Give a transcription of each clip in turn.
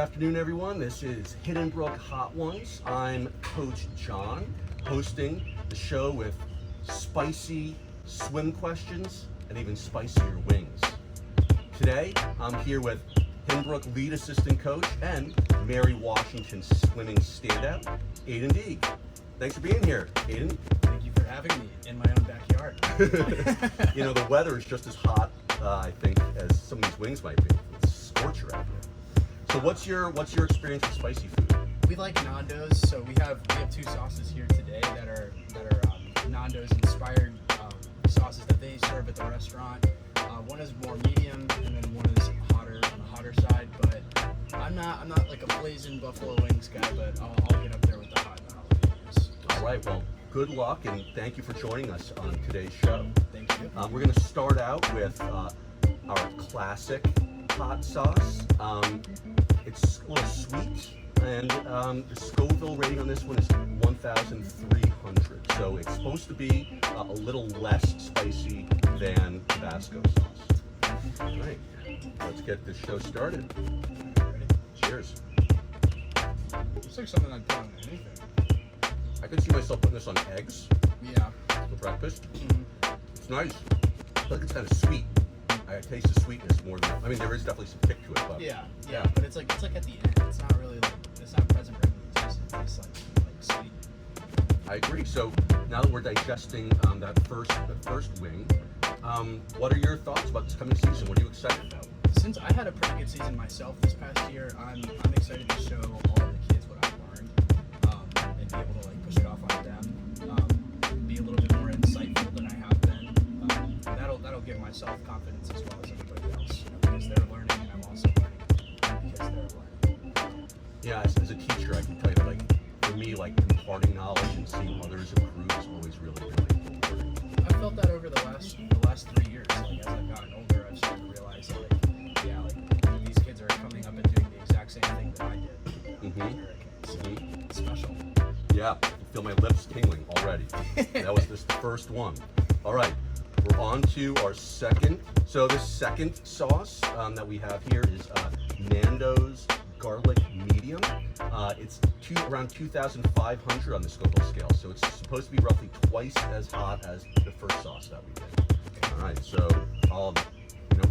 afternoon, everyone. This is Hiddenbrook Hot Ones. I'm Coach Jon, hosting the show with spicy swim questions and even spicier wings. Today, I'm here with Hiddenbrook lead assistant coach and Mary Washington swimming standout, Aidan D. Thanks for being here, Aidan. Thank you for having me in my own backyard. You know, the weather is just as hot, I think, as some of these wings might be. It's a scorcher out here. So what's your experience with spicy food? We like Nando's, so we have two sauces here today that are Nando's inspired sauces that they serve at the restaurant. One is more medium, and then one is hotter on the hotter side. But I'm not like a blazing buffalo wings guy, but I'll get up there with the hot jalapenos. All right, well, good luck and thank you for joining us on today's show. Thank you. We're going to start out with our classic hot sauce. It's a little sweet, and the Scoville rating on this one is 1,300. So it's supposed to be a little less spicy than Tabasco sauce. All right, let's get this show started. Ready? Cheers. Looks like something I'd put on anything. I could see myself putting this on eggs Yeah. for breakfast. Mm-hmm. It's nice. I feel like it's kind of sweet. I taste the sweetness more than, I mean, there is definitely some kick to it, but Yeah, but it's like at the end. It's not really like, it's not present right when you taste it. It tastes like sweet. I agree. So now that we're digesting that first wing, what are your thoughts about this coming season? What are you excited about? Since I had a pretty good season myself this past year, I'm excited to show all of the kids what I've learned, and be able to like push it off on them, be a little bit more insightful than I have been. That'll give myself confidence as well as everybody else, because they're learning and I'm also learning because they're learning. Yeah, as a teacher, I can tell you that, like, for me, like, imparting knowledge and seeing others improve is always really, really important. I've felt that over the last 3 years. Like as I've gotten older, I've started to realize that like these kids are coming up and doing the exact same thing that I did. Mm-hmm. So it's special. Yeah, I feel my lips tingling already. That was just the first one. All right, we're on to our second. So this second sauce that we have here is Nando's garlic medium. It's around 2,500 on the Scoville scale, so it's supposed to be roughly twice as hot as the first sauce that we did. All right, so I'll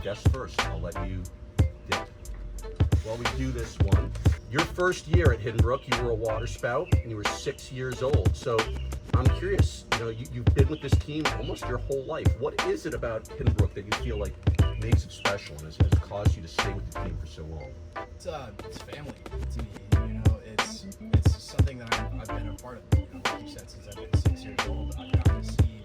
guess first. I'll let you dip. While we do this one, your first year at Hiddenbrook, you were a water spout and you were 6 years old. So I'm curious, you've been with this team almost your whole life. What is it about Hiddenbrook that you feel like makes it special and has caused you to stay with the team for so long? It's family to me. It's something that I've been a part of. Like you said, since I've been 6 years old, I've gotten to see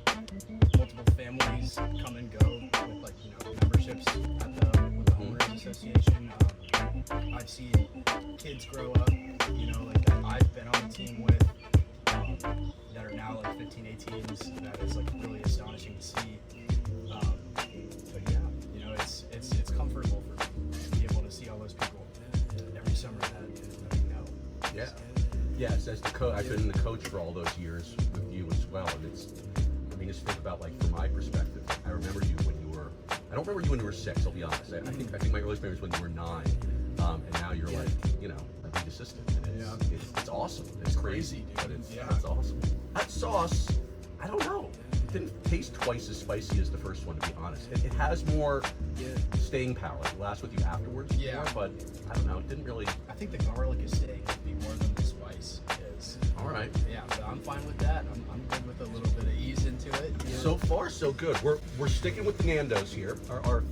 multiple families come and go with memberships with the homeowners association. I've seen kids grow up, that I've been on the team with, that are now like 15, 18s. That is like really astonishing to see. But yeah, it's comfortable for me to be able to see all those people every summer that we know. Yeah. Yes, as the coach, I've been the coach for all those years with you as well, and just think about, like, from my perspective, I remember you when you were, I don't remember you when you were 6, I'll be honest. I think my earliest memory was when you were 9, and now you're like, a lead assistant. And it's awesome. It's crazy, but it's awesome. That sauce, I don't know. It didn't taste twice as spicy as the first one, to be honest. It has more staying power. It lasts with you afterwards more, but I don't know. It didn't really. I think the garlic is staying with me more than the spice is. All right. Yeah, but I'm fine with that. I'm good with a little bit of ease into it. So far, so good. We're sticking with the Nando's here. Our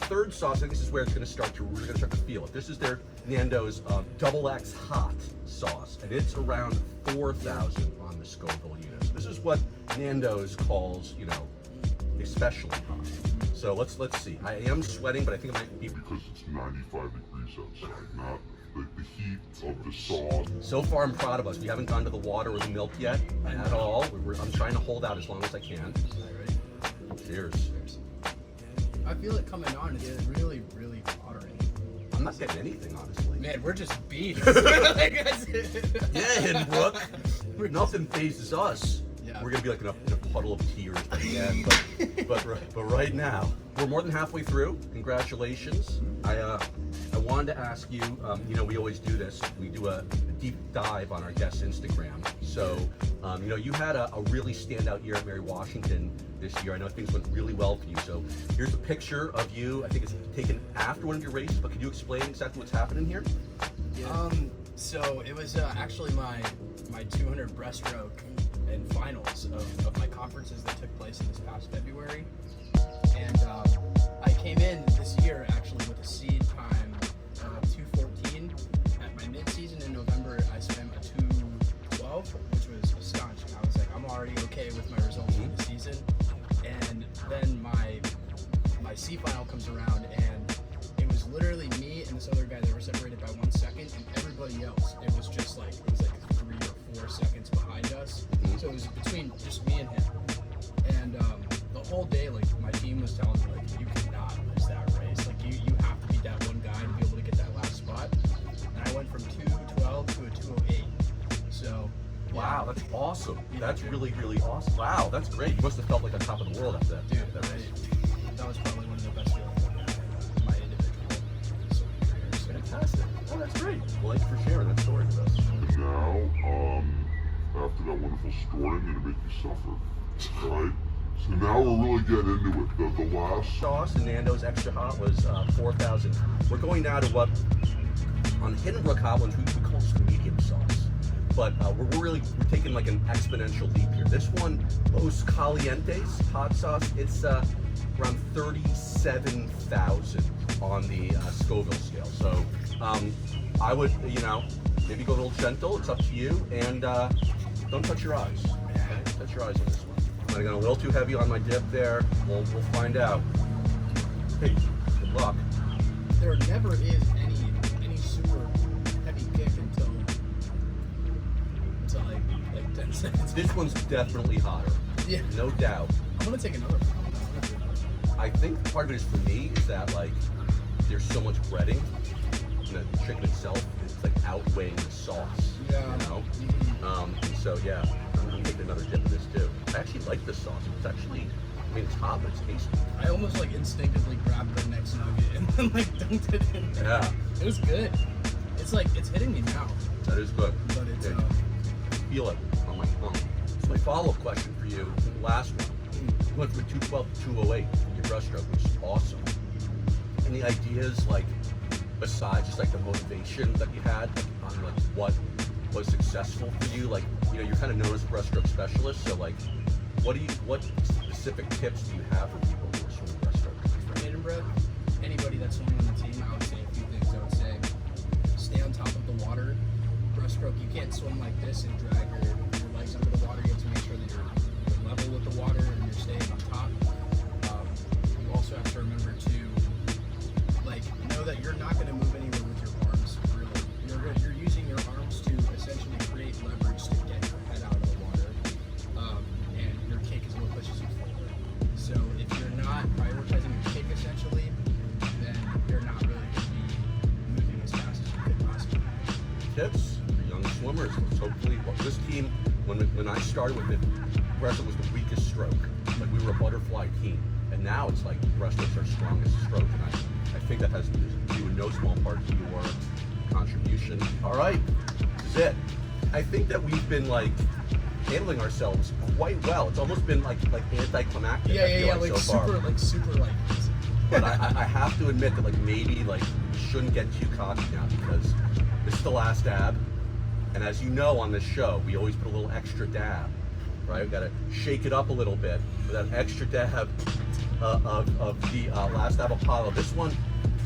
third sauce, I think this is where it's going to start to, we're going to start to feel it. This is their Nando's XX hot sauce, and it's around 4,000 on the Scoville unit. So this is what Nando's calls, especially hot. So let's see. I am sweating, but I think it might be because it's 95 degrees outside, not the heat of the sauce. So far, I'm proud of us. We haven't gone to the water or the milk yet at all. I'm trying to hold out as long as I can. Cheers. I feel it coming on. It's really, really watering. I'm not getting anything, honestly. Man, we're just beasts. Yeah, Hiddenbrook. Nothing phases us. Yeah. We're gonna be like in a puddle of tears by the end. But right now, we're more than halfway through. Congratulations. I wanted to ask you, you know, we always do this. We do a deep dive on our guest's Instagram. So, you know, you had a really standout year at Mary Washington this year. I know things went really well for you. So here's a picture of you. I think it's taken after one of your races, but could you explain exactly what's happening here? So it was actually my 200 breaststroke and finals of my conferences that took place in this past February. And I came in this year actually with a seed time of 2:14. At my mid-season in November, I swam a 2:12, which was astonishing. I was like, I'm already okay with my results for the season. And then my C final comes around, and it was literally me and this other guy that were separated by 1 second, and everybody else, it was like 3 or 4 seconds behind us. So it was between just me and him. And the whole day, like, my team was telling me, like, you cannot lose that race. Like, you have to beat that one guy to be able to get that last spot. And I went from 2:12 to a 2:08. So, yeah. Wow, that's awesome. That's really, really awesome. Wow, that's great. You must have felt like on top of the world after that. Dude, that race. that was probably one of the best feelings I've had in my individual swimming career. So, Fantastic. Oh, that's great. Well, thanks for sharing that story with us. And now, after that wonderful story, I'm gonna make you suffer, right? So now we're really getting into it. The last Sauce and Nando's Extra Hot was 4,000. We're going now to what, on Hiddenbrook hot ones, we call this the medium sauce. But we're taking like an exponential leap here. This one, Los Calientes hot sauce, it's around 37,000 on the Scoville scale. So I would, you know, maybe go a little gentle. It's up to you. And don't touch your eyes. Okay? Touch your eyes on this one. I'm going a little too heavy on my dip there. We'll find out. Hey, good luck. there never is any super heavy kick until like 10 seconds. This one's definitely hotter. Yeah. No doubt. I'm gonna take another one. I think part of it is for me is that like there's so much breading and the chicken itself is like outweighing the sauce. Yeah. You know? Mm-hmm. And so yeah, I'm taking another dip of this too. I actually like this sauce. It's actually, I mean, it's hot, but it's tasty. I almost like instinctively grabbed the next nugget and then like dunked it in there. Yeah. It was good. It's like, it's hitting me now, That is good. but it's, Yeah. Feel it on my tongue. So my follow-up question for you, the last one. You went from 212 to 208 in your breaststroke, which is awesome. And the ideas, like, besides just like the motivation that you had on like what was successful for you, like, you know, you're kind of known as a breaststroke specialist. So like, what specific tips do you have for people who are swimming breaststroke? for Hiddenbrook, anybody that's swimming on the team, I would say a few things. I would say, stay on top of the water. Breaststroke, you can't swim like this and drag your legs under the water. You have to make sure that you're level with the water and you're staying on top. You also have to remember to, like, know that you're not going to move anywhere with your arms, really. You're using your arms to essentially create leverage to get your head out of the water. And your kick is what pushes you forward. So if you're not prioritizing your kick, essentially, then you're not really going to be moving as fast as you could possibly. Tips for young swimmers. Hopefully, well, this team, when I started with it, breaststroke was the weakest stroke. Like, we were a butterfly team, and now it's like breaststroke's our strongest stroke, and I think that has to do in no small part to your contribution. All right, this is it. I think that we've been like handling ourselves quite well. It's almost been like anticlimactic. I feel like so far. super like. But I have to admit that like maybe like we shouldn't get too cocky now, because this is the last dab, and as you know on this show, we always put a little extra dab, right? We gotta shake it up a little bit with that extra dab of the last dab Apollo.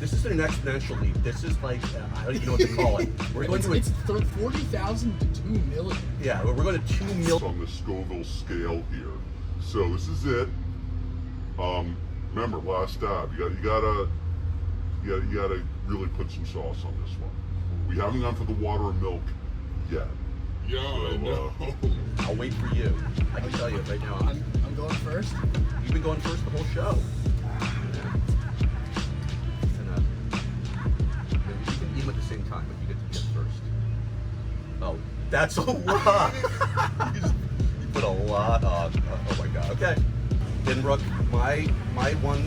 This is an exponential leap. This is like I don't even know what to call it. We're going to It's 40,000 to 2 million. yeah, we're going to 2 million. on the Scoville scale here. So this is it. Remember, last dab. You gotta really put some sauce on this one. We haven't gone for the water and milk yet. Yo, So, no. I'll wait for you. I can tell you right now. I'm going first. You've been going first the whole show. And, maybe you can eat them at the same time, but you get to get first. Oh, that's a lot. you put a lot on. Oh my God. Okay. Hiddenbrook, my one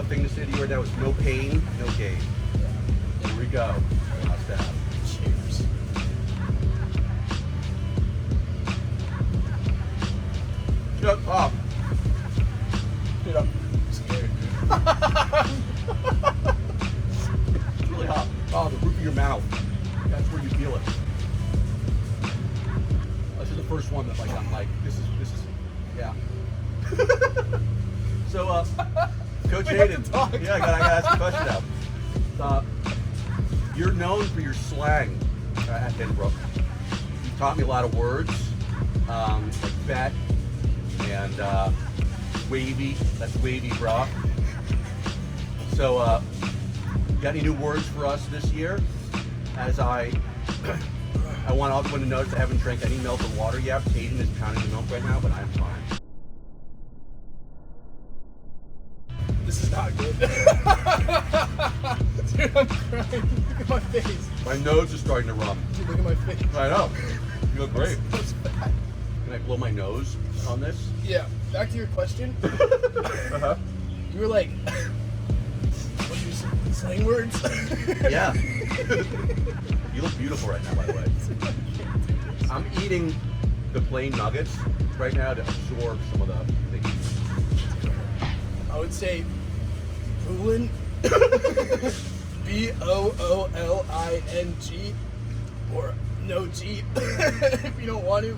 thing to say to you right now is no pain, no gain. we go. Last dab. Cheers. Shut up. Dude, I'm scared, dude. It's really hot. Oh, the roof of your mouth. That's where you feel it. This is the first one that like I'm like, this is yeah. So Coach We have Aidan, to talk. yeah, I gotta ask a question now. You're known for your slang at Hiddenbrook. You taught me a lot of words, like bet and wavy. That's wavy, bra. So, got any new words for us this year? As I want everyone to notice I haven't drank any milk or water yet. Aidan is pounding the milk right now, but I'm fine. This is not good. Dude, I'm crying. Look at my face. My nose is starting to run. Dude, look at my face. I know. You look great. So bad. Can I blow my nose on this? Yeah, back to your question. Uh-huh. You were like, what do you say? Slang words? Yeah. You look beautiful right now, by the way. I'm eating the plain nuggets right now to absorb some of the heat. I would say Boolin. B-O-O-L-I-N-G. Or no G if you don't want to.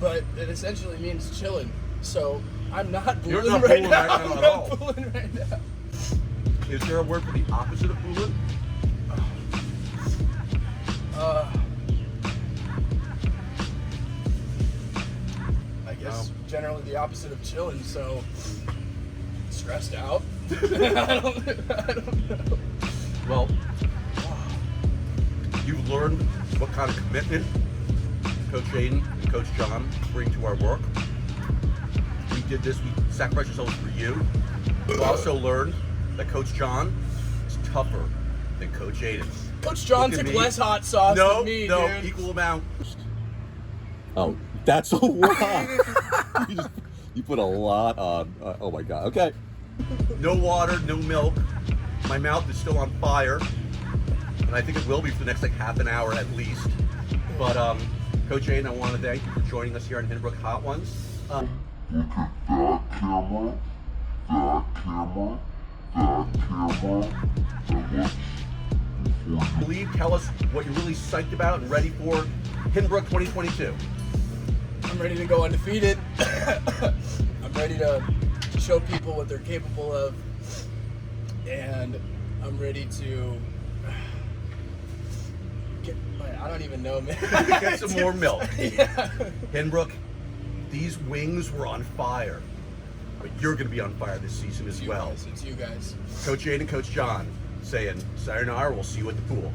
But it essentially means chillin'. So I'm not You're Boolin not right Boolin now. right now I'm at not all. Boolin right now. Is there a word for the opposite of Boolin? I guess generally the opposite of chillin', so stressed out. I don't know. Well, you've learned what kind of commitment Coach Aidan and Coach Jon bring to our work. We did this, we sacrificed ourselves for you. We've also learned that Coach Jon is tougher than Coach Aidan. Coach Jon Look at took me. less hot sauce No, than me, no, dude. equal amount. Oh, that's a lot. you put a lot on. Oh my God. Okay. No water, no milk. My mouth is still on fire, and I think it will be for the next like half an hour at least. But Coach Aidan, I want to thank you for joining us here on Hiddenbrook Hot Ones. Look at that camera, that camera, that camera, that looks Believe, tell us what you're really psyched about and ready for Hiddenbrook 2022. I'm ready to go undefeated. I'm ready to show people what they're capable of. And I'm ready to get, I don't even know, man. Get some more milk. Yeah. Hiddenbrook, these wings were on fire, but you're going to be on fire this season as well. It's you guys. Coach Aidan and Coach Jon saying, sayonara, we'll see you at the pool.